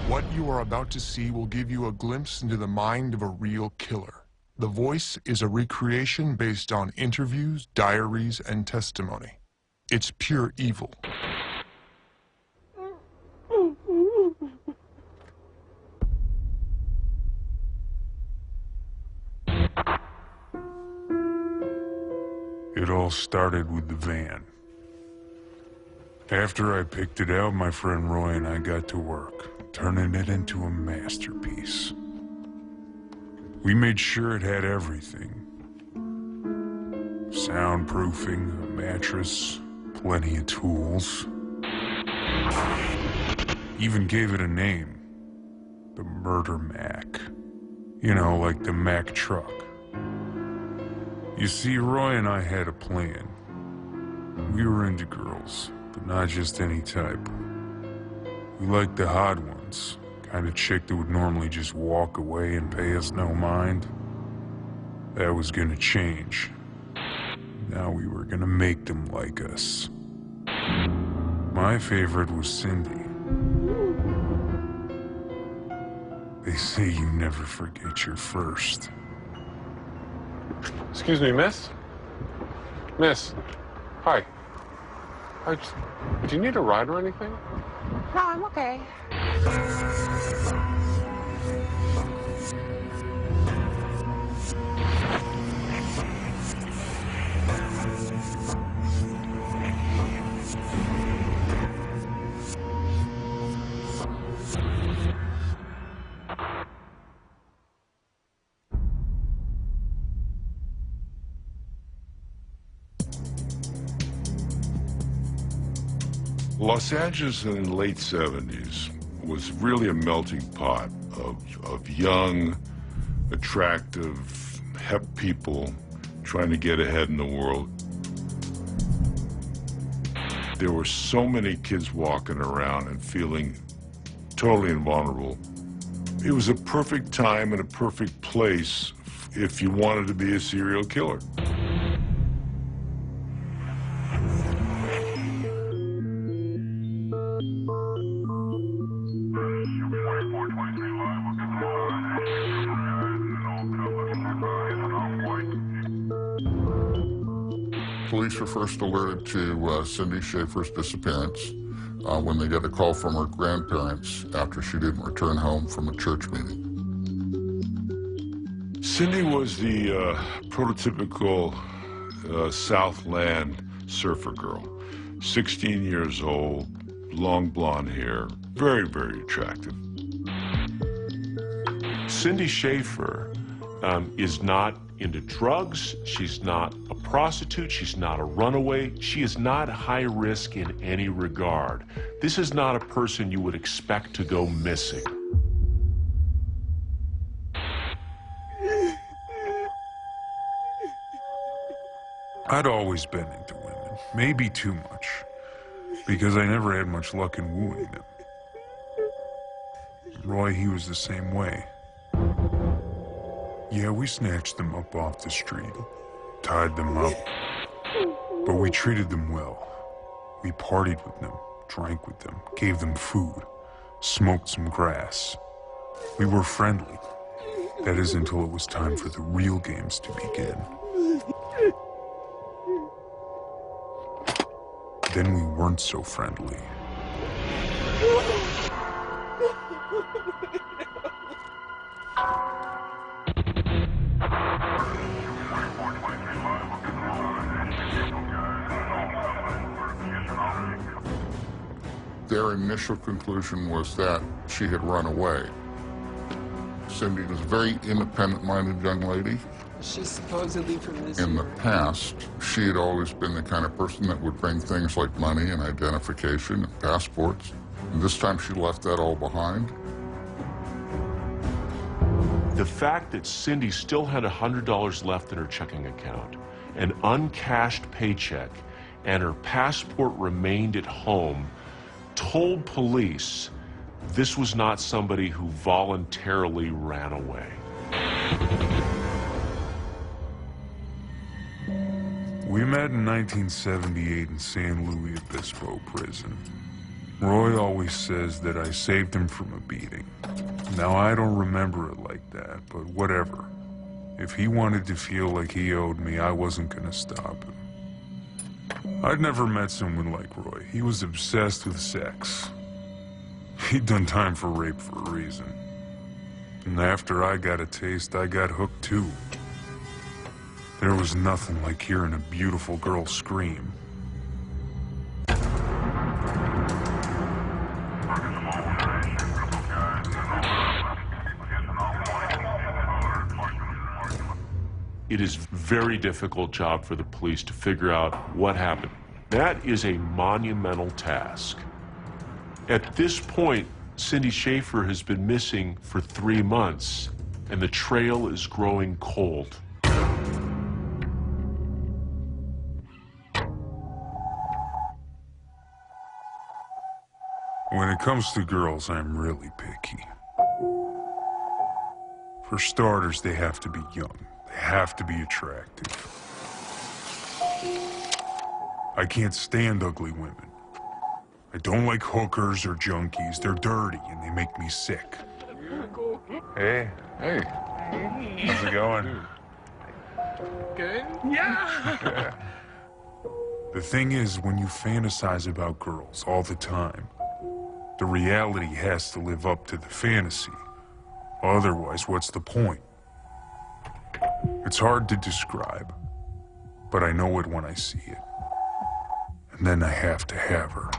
What you are about to see will give you a glimpse into the mind of a real killer. The voice is a recreation based on interviews, diaries, and testimony. It's pure evil. It all started with the van. After I picked it out, my friend Roy and I got to work, turning it into a masterpiece. We made sure it had everything. Soundproofing, a mattress, plenty of tools. Even gave it a name. The Murder Mac. You know, like the Mack truck. You see, Roy and I had a plan. We were into girls, but not just any type. We liked the hot ones, kind of chick that would normally just walk away and pay us no mind. That was gonna change. Now we were gonna make them like us. My favorite was Cindy. They say you never forget your first. Excuse me, miss? Miss, hi. Do you need a ride or anything? No, I'm okay. Los Angeles in the late 70s was really a melting pot of young, attractive, hep people trying to get ahead in the world. There were so many kids walking around and feeling totally invulnerable. It was a perfect time and a perfect place if you wanted to be a serial killer. Police were first alerted to Cindy Schaefer's disappearance when they got a call from her grandparents after she didn't return home from a church meeting. Cindy was the prototypical Southland surfer girl. 16 years old, long blonde hair, very, very attractive. Cindy Schaefer is not into drugs. She's not a prostitute. She's not a runaway. She is not high risk in any regard. This is not a person you would expect to go missing. I'd always been into women, maybe too much, because I never had much luck in wooing them. Roy, he was the same way. Yeah, we snatched them up off the street, tied them up, but we treated them well. We partied with them, drank with them, gave them food, smoked some grass. We were friendly. That is until it was time for the real games to begin. Then we weren't so friendly. Their initial conclusion was that she had run away. Cindy was a very independent-minded young lady. She's supposedly from this. In the past, she had always been the kind of person that would bring things like money and identification and passports. And this time she left that all behind. The fact that Cindy still had $100 left in her checking account, an uncashed paycheck, and her passport remained at home told police this was not somebody who voluntarily ran away. We met in 1978 in San Luis Obispo prison. Roy always says that I saved him from a beating. Now, I don't remember it like that, but whatever. If he wanted to feel like he owed me, I wasn't gonna stop him. I'd never met someone like Roy. He was obsessed with sex. He'd done time for rape for a reason. And after I got a taste, I got hooked too. There was nothing like hearing a beautiful girl scream. It is a very difficult job for the police to figure out what happened. That is a monumental task. At this point, Cindy Schaefer has been missing for 3 months, and the trail is growing cold. When it comes to girls, I'm really picky. For starters, they have to be young. They have to be attractive. I can't stand ugly women. I don't like hookers or junkies. They're dirty and they make me sick. Hey. Hey. How's it going? Good? Yeah! The thing is, when you fantasize about girls all the time, the reality has to live up to the fantasy. Otherwise, what's the point? It's hard to describe, but I know it when I see it. And then I have to have her.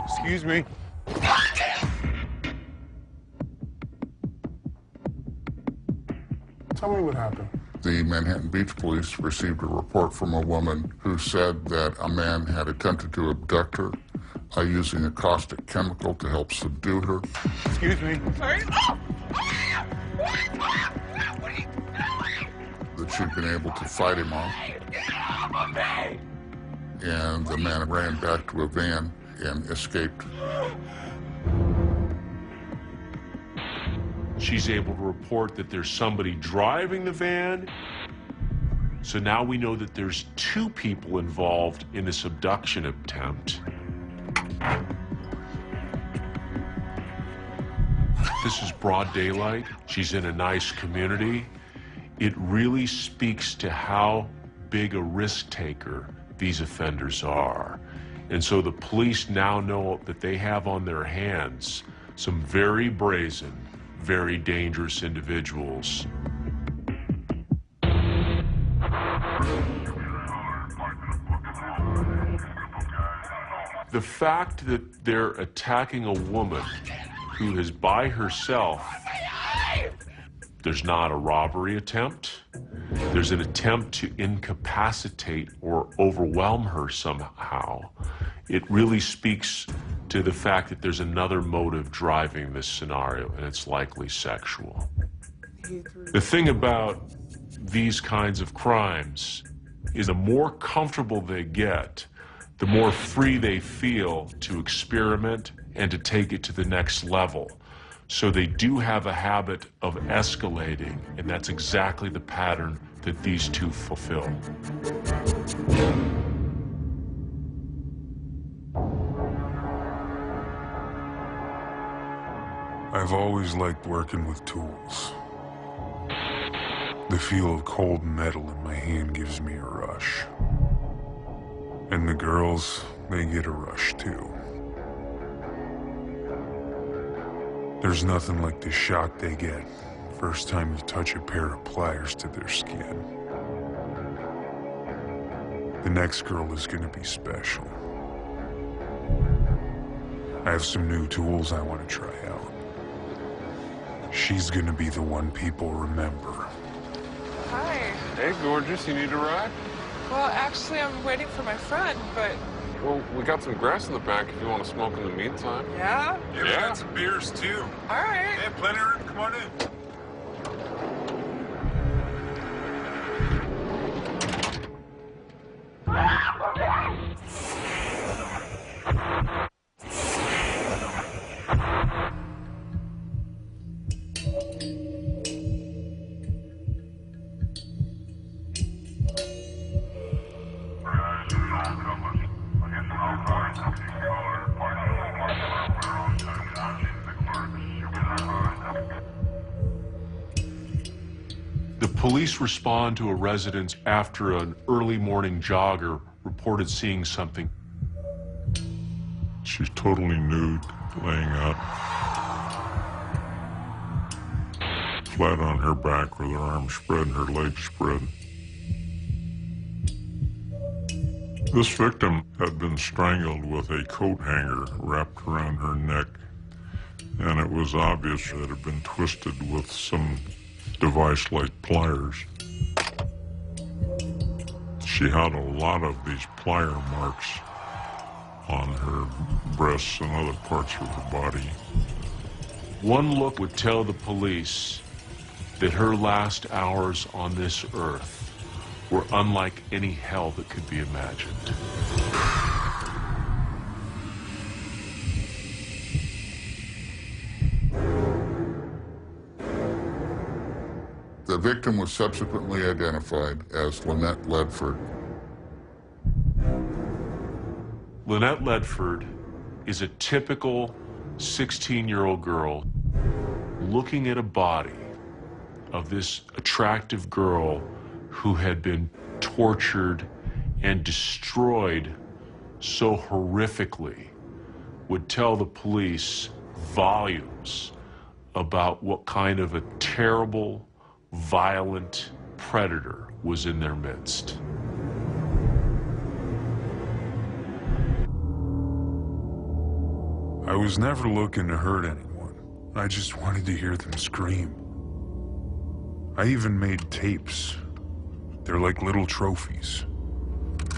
Excuse me. Tell me what happened. The Manhattan Beach Police received a report from a woman who said that a man had attempted to abduct her using a caustic chemical to help subdue her. Excuse me. Sorry? That she'd been able to fight him off. And the man ran back to a van and escaped. She's able to report that there's somebody driving the van. So now we know that there's 2 people involved in this abduction attempt. This is broad daylight. She's in a nice community. It really speaks to how big a risk taker these offenders are. And so the police now know that they have on their hands some very brazen, very dangerous individuals. The fact that they're attacking a woman who is by herself, there's not a robbery attempt. There's an attempt to incapacitate or overwhelm her somehow. It really speaks to the fact that there's another motive driving this scenario, and it's likely sexual. The thing about these kinds of crimes is the more comfortable they get, the more free they feel to experiment and to take it to the next level. So they do have a habit of escalating, and that's exactly the pattern that these 2 fulfill. I've always liked working with tools. The feel of cold metal in my hand gives me a rush. And the girls, they get a rush too. There's nothing like the shock they get first time you touch a pair of pliers to their skin. The next girl is gonna be special. I have some new tools I want to try out. She's gonna be the one people remember. Hi. Hey, gorgeous, you need a ride? Well, actually, I'm waiting for my friend, but... Well, we got some grass in the back if you want to smoke in the meantime. Yeah? Yeah, we got some beers too. All right. Hey, plenty of room, come on in. Police respond to a residence after an early morning jogger reported seeing something. She's totally nude, laying out flat on her back with her arms spread and her legs spread. This victim had been strangled with a coat hanger wrapped around her neck, and it was obvious that it had been twisted with some device like pliers. She had a lot of these plier marks on her breasts and other parts of her body. One look would tell the police that her last hours on this earth were unlike any hell that could be imagined. The victim was subsequently identified as Lynette Ledford. Lynette Ledford is a typical 16-year-old girl looking at a body of this attractive girl who had been tortured and destroyed so horrifically, would tell the police volumes about what kind of a terrible, violent predator was in their midst. I was never looking to hurt anyone. I just wanted to hear them scream. I even made tapes. They're like little trophies.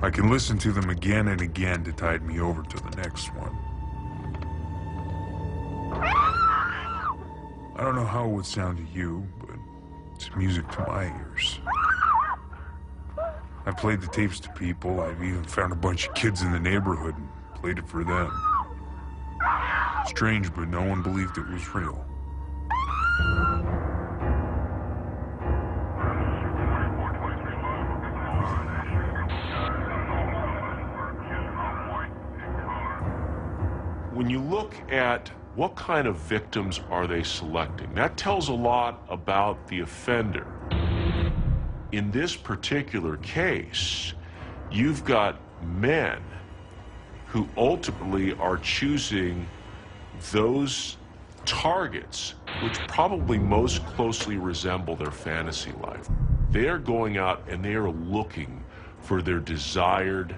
I can listen to them again and again to tide me over to the next one. I don't know how it would sound to you, but it's music to my ears. I played the tapes to people. I've even found a bunch of kids in the neighborhood and played it for them. Strange, but no one believed it was real. When you look at what kind of victims are they selecting, that tells a lot about the offender. In this particular case, you've got men who ultimately are choosing those targets which probably most closely resemble their fantasy life. They are going out and they are looking for their desired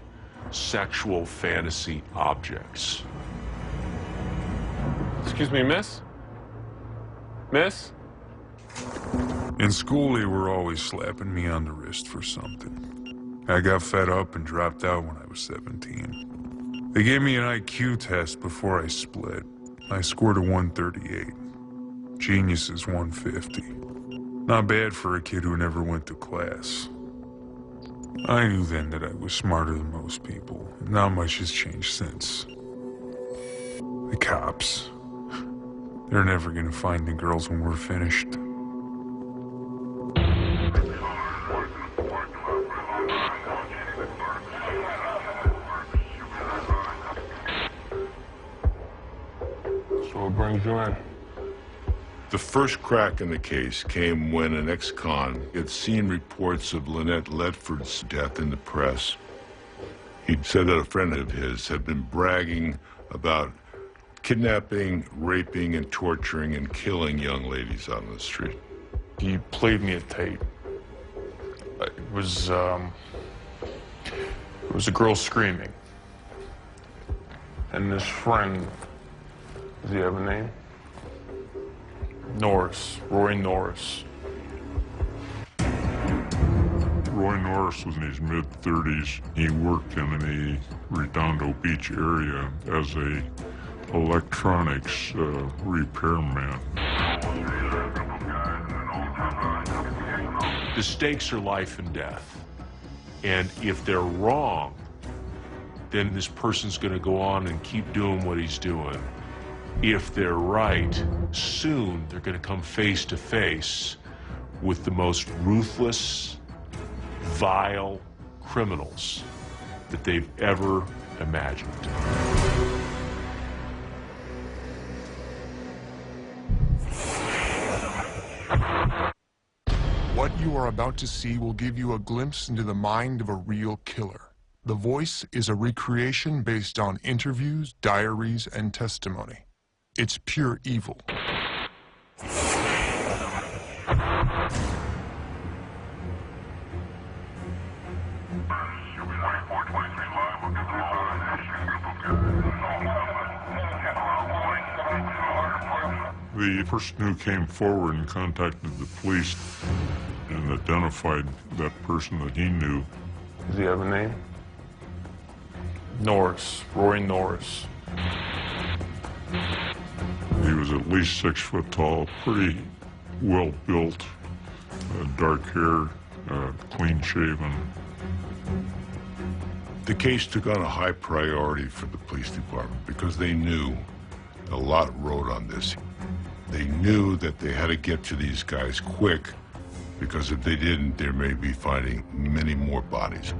sexual fantasy objects. Excuse me, miss? Miss? In school, they were always slapping me on the wrist for something. I got fed up and dropped out when I was 17. They gave me an IQ test before I split. I scored a 138. Genius is 150. Not bad for a kid who never went to class. I knew then that I was smarter than most people. Not much has changed since. The cops. They're never gonna find the girls when we're finished. So what brings you in? The first crack in the case came when an ex-con had seen reports of Lynette Ledford's death in the press. He'd said that a friend of his had been bragging about kidnapping, raping, and torturing and killing young ladies out on the street. He played me a tape. It was a girl screaming. And this friend, does he have a name? Norris, Roy Norris. Roy Norris was in his mid-30s. He worked in the Redondo Beach area as a electronics repairman. The stakes are life and death. And if they're wrong, then this person's going to go on and keep doing what he's doing. If they're right, soon they're going to come face to face with the most ruthless, vile criminals that they've ever imagined. What you are about to see will give you a glimpse into the mind of a real killer. The voice is a recreation based on interviews, diaries, and testimony. It's pure evil. The person who came forward and contacted the police and identified that person that he knew. Does he have a name? Norris, Roy Norris. He was at least 6 foot tall, pretty well built, dark hair, clean shaven. The case took on a high priority for the police department because they knew a lot rode on this. They knew that they had to get to these guys quick because if they didn't, they may be finding many more bodies.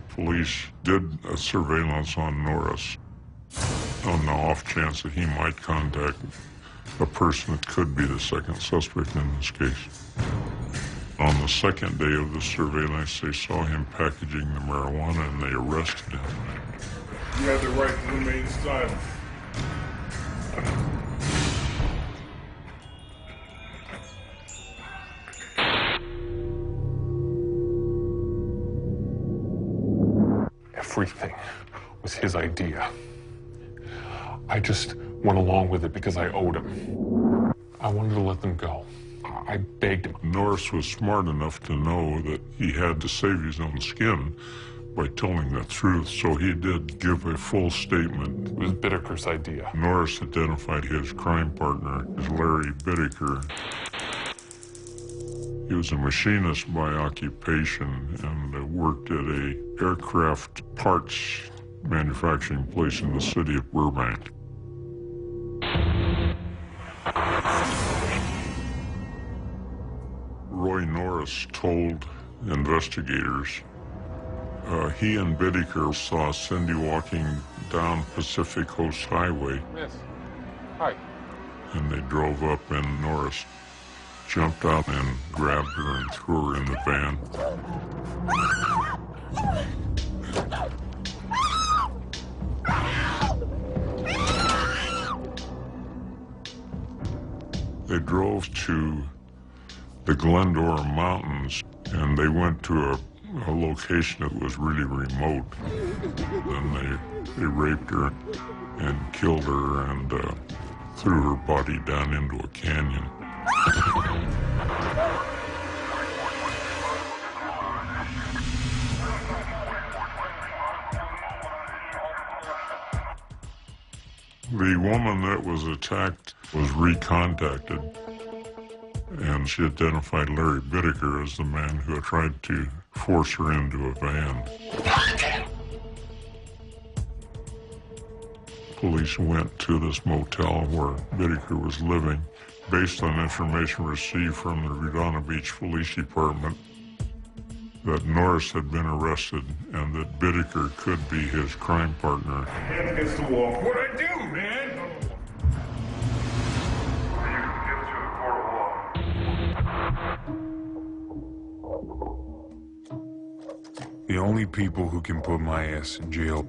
Police did a surveillance on Norris on the off chance that he might contact a person that could be the second suspect in this case. On the second day of the surveillance, they saw him packaging the marijuana and they arrested him. You have the right to remain silent. Everything was his idea. I just went along with it because I owed him. I wanted to let them go. I begged him. Norris was smart enough to know that he had to save his own skin by telling the truth, so he did give a full statement. It was Bittaker's idea. Norris identified his crime partner as Larry Bittaker. He was a machinist by occupation and worked at a aircraft parts manufacturing place in the city of Burbank. Roy Norris told investigators he and Bittaker saw Cindy walking down Pacific Coast Highway. Yes. Hi. And they drove up and Norris jumped out and grabbed her and threw her in the van. They drove to the Glendora Mountains and they went to a location that was really remote. Then they raped her and killed her and threw her body down into a canyon. The woman that was attacked was recontacted, and she identified Larry Bittaker as the man who had tried to force her into a van. Police went to this motel where Bittaker was living. Based on information received from the Redondo Beach Police Department, that Norris had been arrested and that Bittaker could be his crime partner. Hands against the wall. What'd I do, man? The only people who can put my ass in jail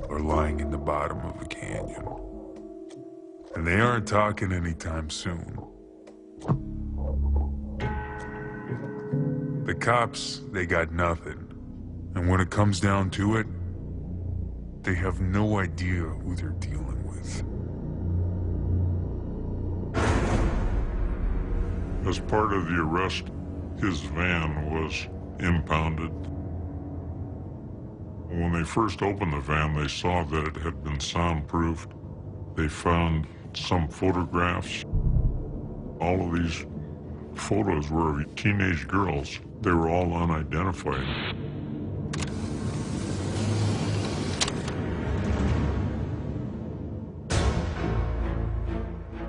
are lying in the bottom of a canyon. And they aren't talking anytime soon. The cops, they got nothing. And when it comes down to it, they have no idea who they're dealing with. As part of the arrest, his van was impounded. When they first opened the van, they saw that it had been soundproofed. They found some photographs. All of these photos were of teenage girls. They were all unidentified.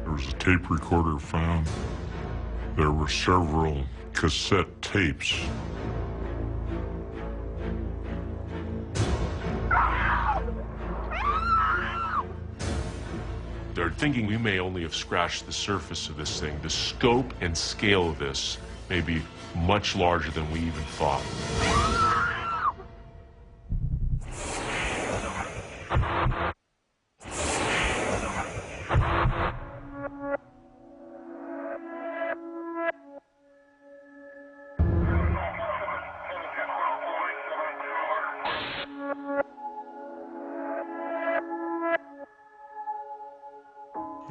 There was a tape recorder found. There were several cassette tapes. thinking we may only have scratched the surface of this thing. The scope and scale of this may be much larger than we even thought.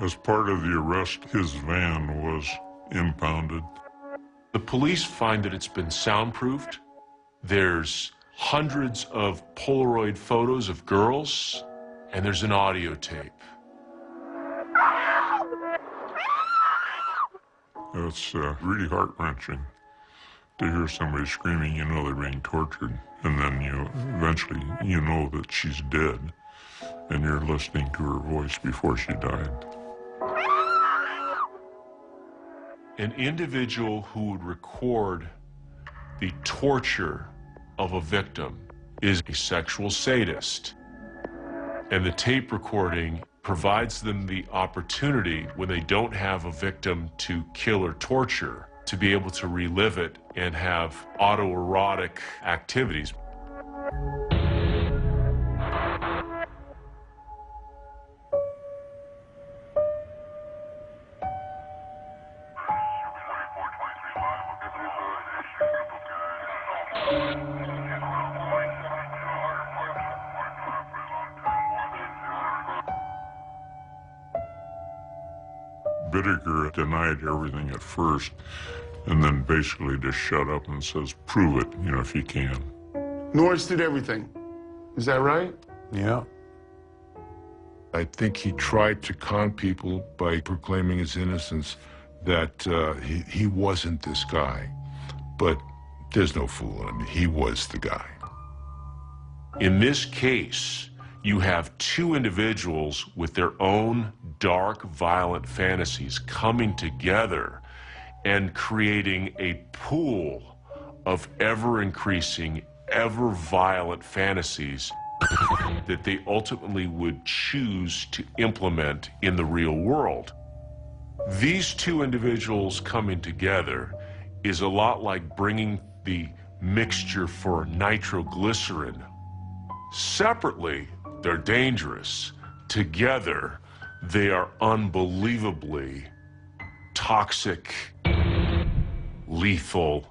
As part of the arrest, his van was impounded. The police find that it's been soundproofed. There's hundreds of Polaroid photos of girls, and there's an audio tape. It's really heart-wrenching to hear somebody screaming, you know they're being tortured, and then eventually you know that she's dead, and you're listening to her voice before she died. An individual who would record the torture of a victim is a sexual sadist. And the tape recording provides them the opportunity, when they don't have a victim to kill or torture, to be able to relive it and have autoerotic activities. Bittaker denied everything at first, and then basically just shut up and says, prove it, if you can. Norris did everything. Is that right? Yeah. I think he tried to con people by proclaiming his innocence, that he wasn't this guy. But there's no fooling him. He was the guy. In this case, you have two individuals with their own dark, violent fantasies coming together and creating a pool of ever-increasing, ever-violent fantasies that they ultimately would choose to implement in the real world. These two individuals coming together is a lot like bringing the mixture for nitroglycerin. Separately, they're dangerous. Together, they are unbelievably toxic, lethal.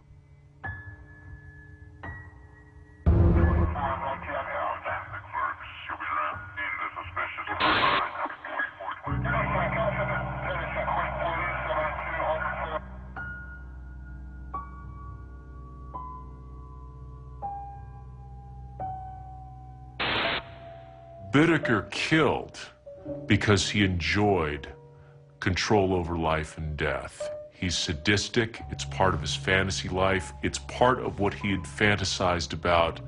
Bittaker killed because he enjoyed control over life and death. He's sadistic. It's part of his fantasy life. It's part of what he had fantasized about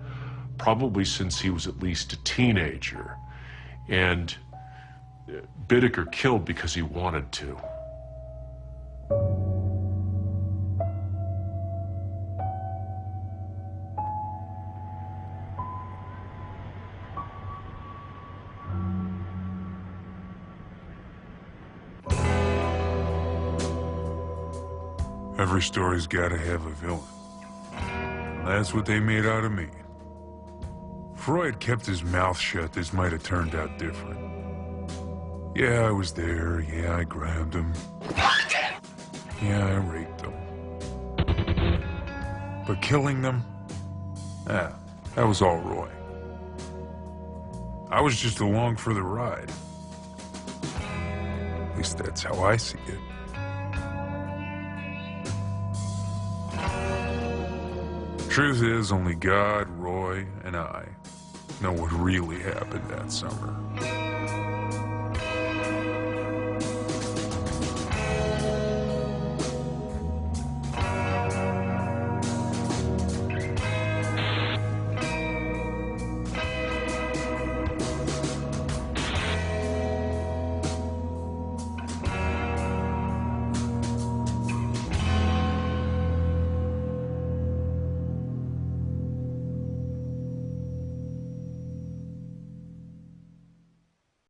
probably since he was at least a teenager. And Bittaker killed because he wanted to. Every story's gotta have a villain. That's what they made out of me. If Roy had kept his mouth shut, this might have turned out different. Yeah, I was there. Yeah, I grabbed him. Yeah, I raped them. But killing them? That was all Roy. I was just along for the ride. At least that's how I see it. Truth is, only God, Roy, and I know what really happened that summer.